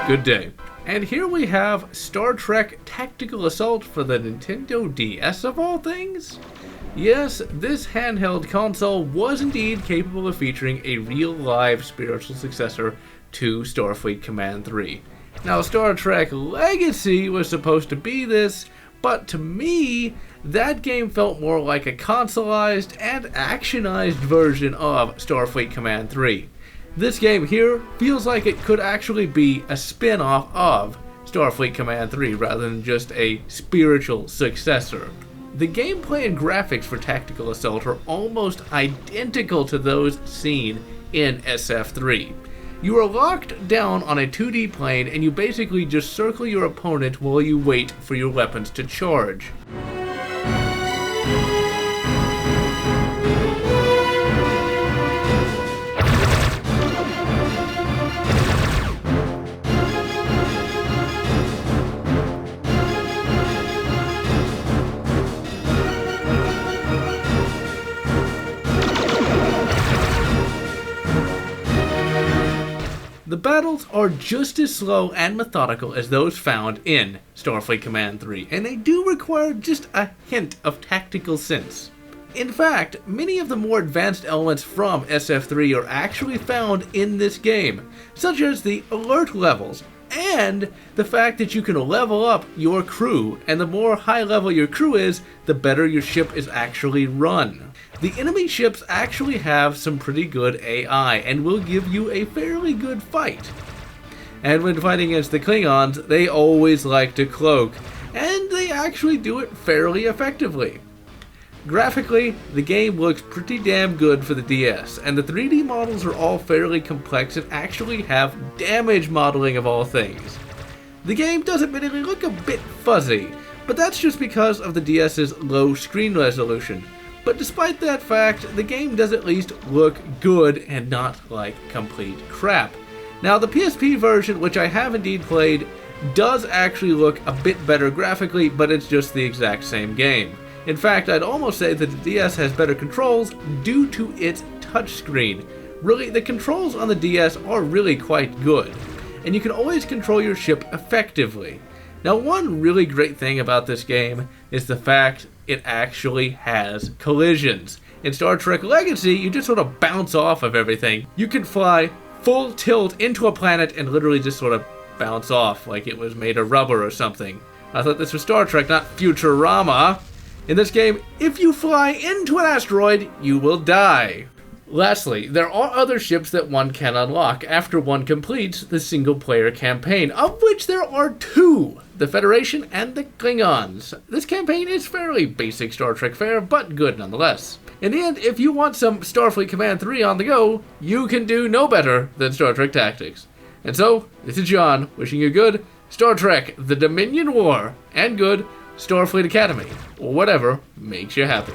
Good day. And here we have Star Trek Tactical Assault for the Nintendo DS of all things? Yes, this handheld console was indeed capable of featuring a real live spiritual successor to Starfleet Command 3. Now, Star Trek Legacy was supposed to be this, but to me, that game felt more like a consoleized and actionized version of Starfleet Command 3. This game here feels like it could actually be a spin-off of Starfleet Command 3 rather than just a spiritual successor. The gameplay and graphics for Tactical Assault are almost identical to those seen in SF3. You are locked down on a 2D plane and you basically just circle your opponent while you wait for your weapons to charge. The battles are just as slow and methodical as those found in Starfleet Command 3, and they do require just a hint of tactical sense. In fact, many of the more advanced elements from SF3 are actually found in this game, such as the alert levels, and the fact that you can level up your crew, and the more high level your crew is, the better your ship is actually run. The enemy ships actually have some pretty good AI and will give you a fairly good fight. And when fighting against the Klingons, they always like to cloak, and they actually do it fairly effectively. Graphically, the game looks pretty damn good for the DS, and the 3D models are all fairly complex and actually have damage modeling of all things. The game does admittedly look a bit fuzzy, but that's just because of the DS's low screen resolution. But despite that fact, the game does at least look good and not like complete crap. Now, the PSP version, which I have indeed played, does actually look a bit better graphically, but it's just the exact same game. In fact, I'd almost say that the DS has better controls due to its touchscreen. Really, the controls on the DS are really quite good, and you can always control your ship effectively. Now, one really great thing about this game is the fact it actually has collisions. In Star Trek Legacy, you just sort of bounce off of everything. You can fly full tilt into a planet and literally just sort of bounce off like it was made of rubber or something. I thought this was Star Trek, not Futurama. In this game, if you fly into an asteroid, you will die. Lastly, there are other ships that one can unlock after one completes the single-player campaign, of which there are two, the Federation and the Klingons. This campaign is fairly basic Star Trek fare, but good nonetheless. In the end, if you want some Starfleet Command 3 on the go, you can do no better than Star Trek Tactics. And so, this is John, wishing you good Star Trek The Dominion War, and good Starfleet Academy, or whatever makes you happy.